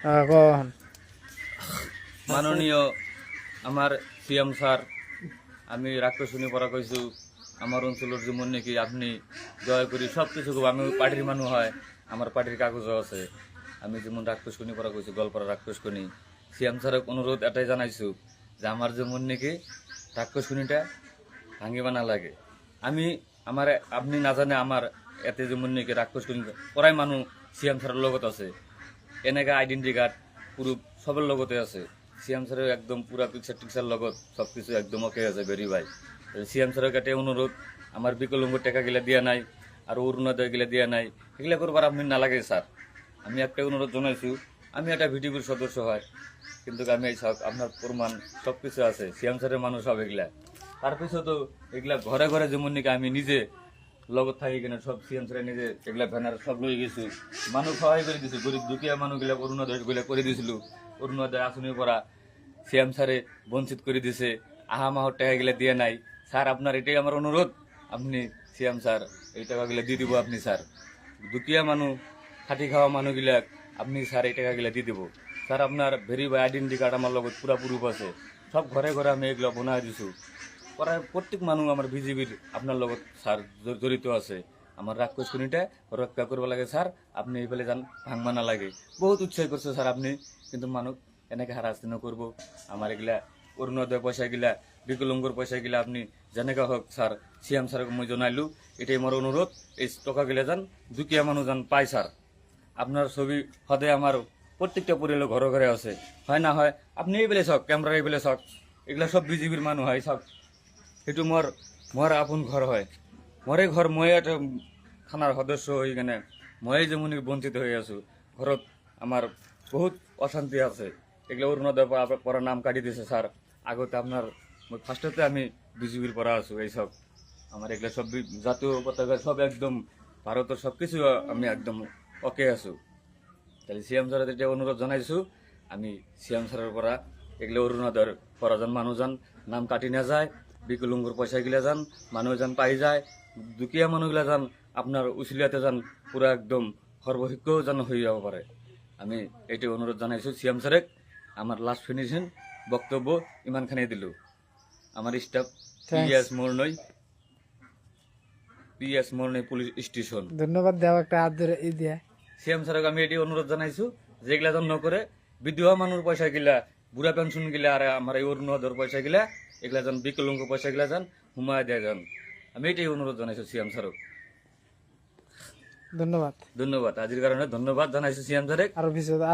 কখন মাননীয় আমার সিএম স্যার, আমি রাক্ষসুনি পড়া কইছু আমার অঞ্চলের যেমন নাকি আপনি দয়া করি সব কিছু আমি পার্টির মানুষ হয়, আমার পার্টির কাগজও আছে। আমি যেমন রাক্ষসকুনি পড়া কইছি গল্পরা রাক্ষসকুনি, সিএম স্যারক অনুরোধ এটাই জানাইছু যে আমার যেমন নাকি রাক্ষসকুনিটা ভাঙিবা না লাগে। আমি আমার আপনি না জানে আমার এতে যেমন নাকি রাক্ষসকুনি পড়াই মানুষ সিএম স্যারের লগত আছে, এনেকা আইডেন্টি কার্ড প্রুফ সবের লগতে আছে। সিএম স্যারের একদম পুরা পিকচার টিকচার লগত সব কিছু একদম ওকে আছে ভেরি ভাই। সিএম স্যারের কাছে অনুরোধ, আমার বিকলঙ্গ টাকা গিলা দিয়া নাই আর অরুণোদয় গিলা দিয়া নাই, এগুলা করবার আপনি না লাগে স্যার। আমি একটা অনুরোধ জানাইছি, আমি একটা ভিডিওর সদস্য হয় কিন্তু আমি এই সব আপনার প্রমাণ সব কিছু আছে, সিএম স্যারের মানুষ সব এগুলা। তার পিছনে তো এগুলা ঘরে ঘরে যেমন নাকি আমি নিজে লগত থাকি কিনা সব সিএম স্যারের নিজে এগুলা ব্যানার সব লই গেছি, মানুষ সহায় করে দিছি, গরিব দুঃখীয়া মানুষগুলা অরুণোদয় গুলা করে দিছিল, অরুণোদয় আসনের পড়া সিএম স্যারে বঞ্চিত করে দিছে, আহা মাহর টাকা গিলা দিয়ে নাই। স্যার আপনার এটাই আমার অনুরোধ, আপনি সিএম স্যার এই টাকাগুলা দিয়ে দিব আপনি স্যার, দুঃখীয়া মানুষ খাটি খাওয়া মানুষগুলা আপনি স্যার এই টাকাগুলা দিয়ে দিব স্যার। আপনার ভেরিফাই আইডেন্টি কার্ড আমার লগত পুরা প্রুফ আছে, সব ঘরে ঘরে আমি এগুলো বনাই দিছো। প্রায় প্রত্যেক মানুষ আমার বিজেপির আপনার লগত স্যার জড়িত আছে। আমার রাক্ষসকুনিটা রক্ষা করবো লাগে স্যার, আপনি এই ফেলে যান ভাঙবা না লাগে। বহুত উৎসাহ করছে স্যার আপনি, কিন্তু মানুষ এনেকে হারাস্তি করবো আমার এগুলা অরুণোদয় পয়সা গিলা বিকলঙ্গর পয়সা গিলা আপনি যেনেকা হোক স্যার সিএম স্যারকে মই জানাইলু, এটাই আমার অনুরোধ, এই টাকা গিলা যান দুঃখীয়া মানুষ যান পাই স্যার। আপনার ছবি সদায় আমার প্রত্যেকটা পরিবার ঘরে ঘরে আছে, হয় না হয় আপনি এই বেলে শখ ক্যামেরা এই বেলে শখ, এগুলা সব বিজেপির মানুষ হয় সব। সেইটো মোর আপন ঘর হয়, মরে ঘর মই একটা থানার সদস্য হয়ে কেনে মই যেমন বঞ্চিত হয়ে আছো। ঘরত আমার বহুত অশান্তি আছে, এগুলো অরুণোদয় পড়ার নাম কাটি দিছে স্যার। আগতে আপনার ফার্স্টতে আমি বিজেপির পড়া আছো, এইসব আমার এগুলো সব জাতীয় পতাকা সব একদম ভারতের সব কিছু আমি একদম ওকে আছো। তাহলে সিএম স্যারের এটা অনুরোধ জানাইছো, আমি সিএম স্যারের পড়া এগুলো অরুণোদয়ের পড়াজন মানুষজন নাম কাটি না যায়, বিকলঙ্গর পয়সা গিলা যান মানুষজন পাই যায়, দুঃখীয়া মানুষগুলা যান আপনার উচিলাতে যান পুরা একদম সর্বশিক্ষ যেন হয়ে যাব পারে। আমি এইটা অনুরোধ জানাইছো সিএম স্যারেক। আমার লাস্ট ফিনিশিং বক্তব্য ইমানখানে দিল। আমার স্টাফ পিএস মোরনই পুলিশ স্টেশন। ধন্যবাদ দেওয়া একটা হাত ধরে ই দিয়া সিএম স্যারক আমি এটি অনুরোধ জানাইছো যেগুলা যেন নকরে, বিধবা মানুষ পয়সা গিলা বুড়া পেনশন গিলা আর আমার এই অরুণোদয়ের পয়সা গিলা এগুলা যান বিকলঙ্গ পয়সা গিলা যান হুমায় দেয়া যান, আমি এটাই অনুরোধ জানাইছো সিএম স্যারক। ধন্যবাদ। ধন্যবাদ, আজির কারণে ধন্যবাদ জানাইছো সিএম স্যারক। আরো কিছু